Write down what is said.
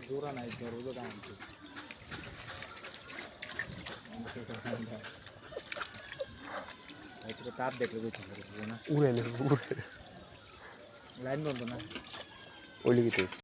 जोरा नाही रोज काय म्हणतो काहीतरी ताप देतो ना उरेल लाईन बनतो ना ओली कितीस